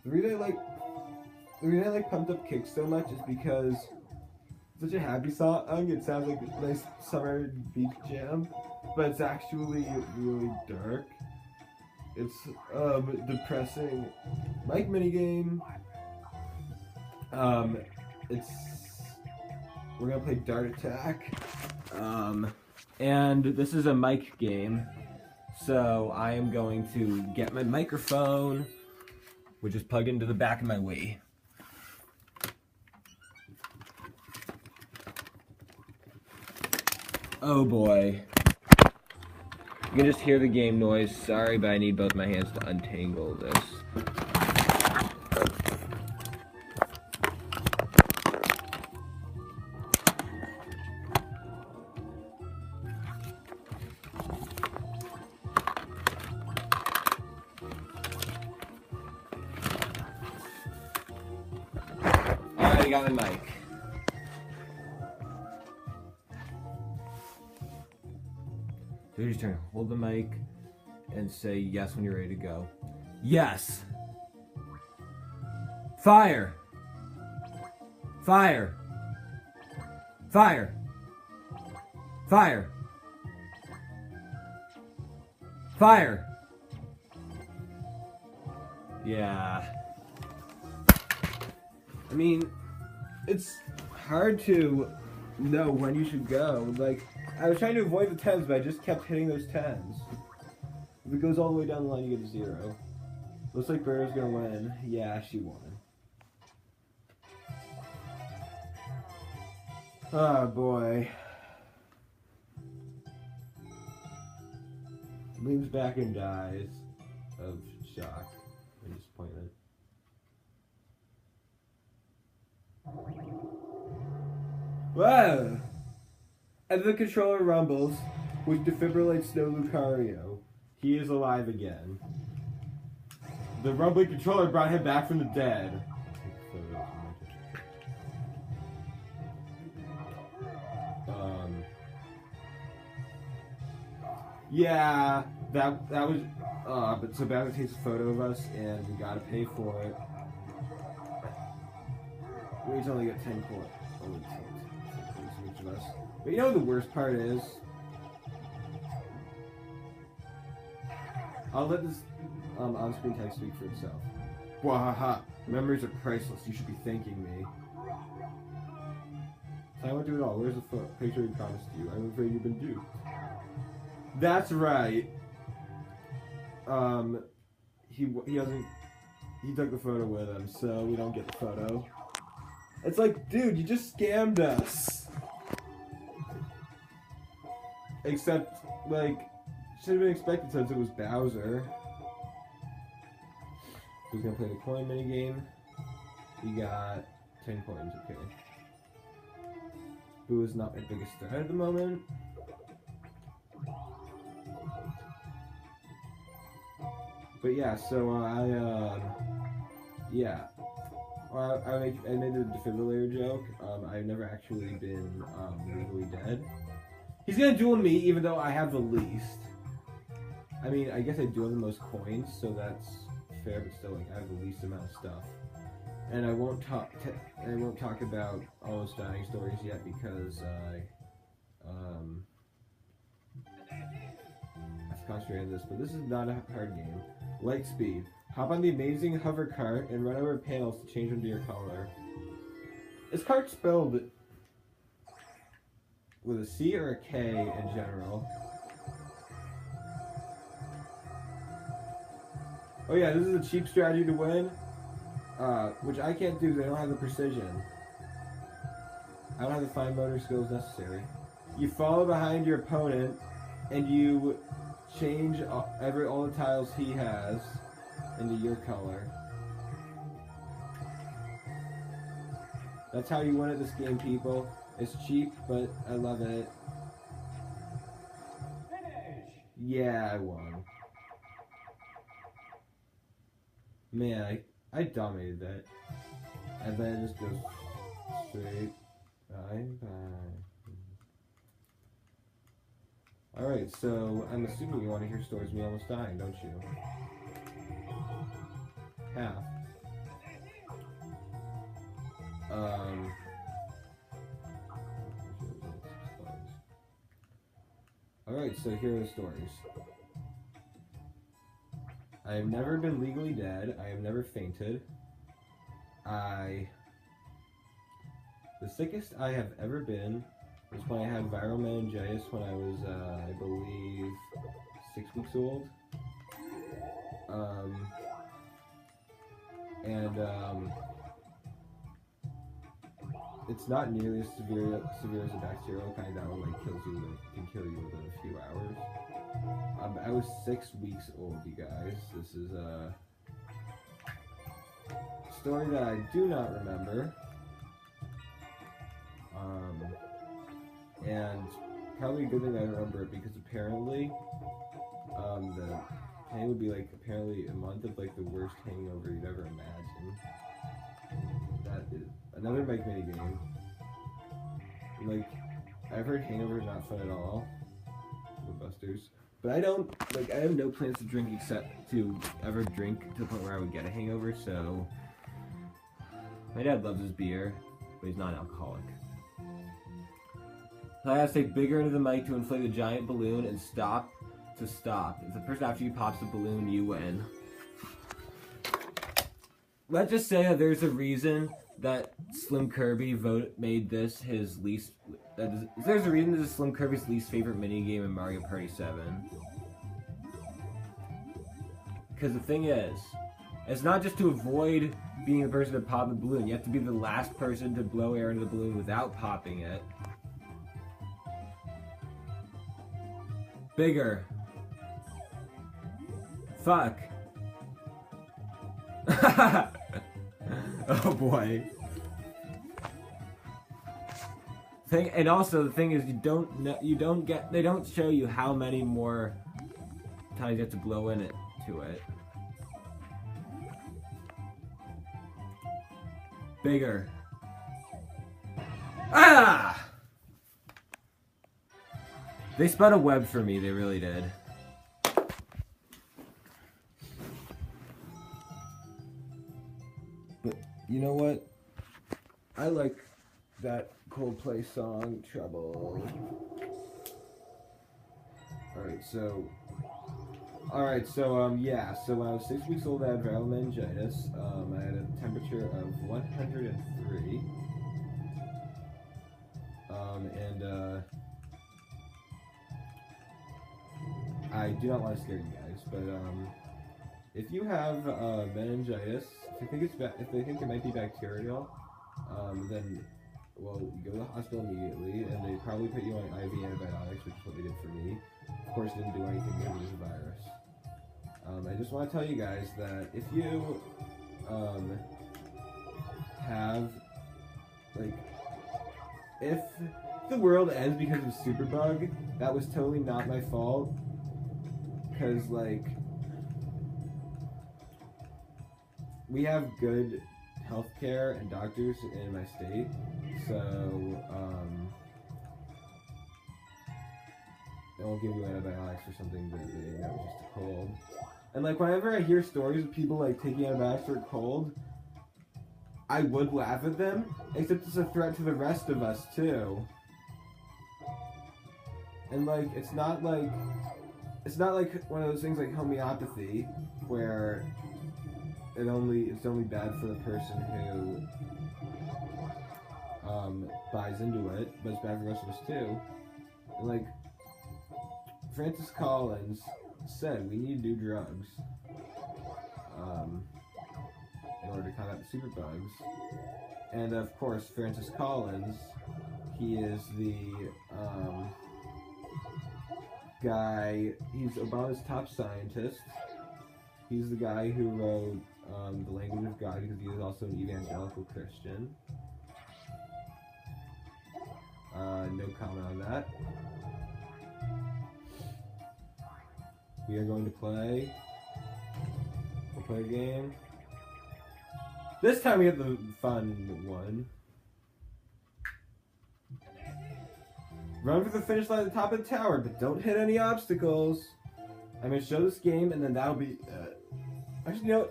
The reason I like Pumped Up Kicks so much is because it's such a happy song. It sounds like a nice summer beach jam, but it's actually really dark. It's depressing. Mike minigame. It's we're gonna play Dart Attack. And this is a mic game, so I am going to get my microphone, which is plugged into the back of my Wii. Oh boy. You can just hear the game noise. Sorry, but I need both my hands to untangle this. Alright, I got my mic. So you're just trying to hold the mic and say yes when you're ready to go. Yes! Fire! Fire! Fire! Fire! Fire! Yeah. I mean, it's hard to know when you should go. Like, I was trying to avoid the 10s, but I just kept hitting those 10s. If it goes all the way down the line, you get a 0. Looks like Birdo's gonna win. Yeah, she won. Oh boy. Leans back and dies of shock and disappointment. Whoa! And the controller rumbles, which defibrillates Snow Lucario. He is alive again. The rumbling controller brought him back from the dead. Yeah, that was. But so Bowser takes a photo of us, and we gotta pay for it. We each only get 10 coins. Only 10 each of us. But you know what the worst part is? I'll let this on-screen text speak for itself. Wahaha! Memories are priceless. You should be thanking me. So I won't do it all. Where's the picture we promised you? I'm afraid you've been duped. That's right. He hasn't. He took the photo with him, so we don't get the photo. It's like, dude, you just scammed us. Except, like, should have been expected since it was Bowser. Who's gonna play the coin minigame? He got 10 coins, okay. Boo is not my biggest threat at the moment. But yeah, so yeah. Well, I made the defibrillator joke. I've never actually been legally dead. He's gonna duel me, even though I have the least. I mean, I guess I do have the most coins, so that's fair. But still, like, I have the least amount of stuff. And I won't talk about almost dying stories yet because I have to concentrate on this. But this is not a hard game. Light speed. Hop on the amazing hover cart and run over panels to change them to your color. Is cart spelled with a C or a K in general? Oh yeah, this is a cheap strategy to win, which I can't do because I don't have the precision. I don't have the fine motor skills necessary. You follow behind your opponent, and you change all the tiles he has into your color. That's how you win at this game, people. It's cheap, but I love it. Finish. Yeah, I won. Man, I dominated that. And then it just goes straight. Bye. Alright, so I'm assuming you want to hear stories of me almost dying, don't you? Half. Alright, so here are the stories. I have never been legally dead. I have never fainted. The sickest I have ever been was when I had viral meningitis when I was, I believe, 6 weeks old. It's not nearly as severe as a bacterial kind that one like can kill you within a few hours. I was 6 weeks old, you guys. This is a story that I do not remember. And probably a good thing I remember it because apparently, the pain would be like apparently a month of like the worst hangover you'd ever imagine. That is another Mike mini game. Like, I've heard hangover is not fun at all with Busters, but I have no plans to drink except to ever drink to the point where I would get a hangover. So my dad loves his beer, but he's not an alcoholic. So I have to say bigger into the mic to inflate the giant balloon and stop to stop. If the person after you pops the balloon, you win. Let's just say that there's a reason that Slim Kirby made this his least. There's a reason this is Slim Kirby's least favorite minigame in Mario Party 7. Because the thing is, it's not just to avoid being the person to pop the balloon. You have to be the last person to blow air into the balloon without popping it. Bigger. Fuck. Oh boy. And also the thing is, they don't show you how many more times you have to blow in it to it. Bigger. Ah! They spun a web for me, they really did. But you know what? I like that Coldplay song, Trouble. Alright, so when I was 6 weeks old, I had viral meningitis. I had a temperature of 103. I do not want to scare you guys, but if you have meningitis, if they think it might be bacterial, then you go to the hospital immediately, and they probably put you on IV antibiotics, which is what they did for me. Of course, it didn't do anything because it was a virus. I just want to tell you guys that if you if the world ends because of Superbug, that was totally not my fault. Because, we have good healthcare and doctors in my state, so, they won't give you antibiotics for something that was just a cold. And, whenever I hear stories of people, taking antibiotics for a cold, I would laugh at them, except it's a threat to the rest of us, too. And, it's not like one of those things like homeopathy, where it's only bad for the person who buys into it, but it's bad for the rest of us too. And Francis Collins said, we need to do drugs in order to combat the superbugs. And of course, Francis Collins, he is the guy, he's Obama's top scientist. He's the guy who wrote The Language of God, because he is also an evangelical Christian. No comment on that. We are going to play. We'll play a game. This time we have the fun one. Run for the finish line at the top of the tower, but don't hit any obstacles. I'm going to show this game, and then that'll be... actually, no.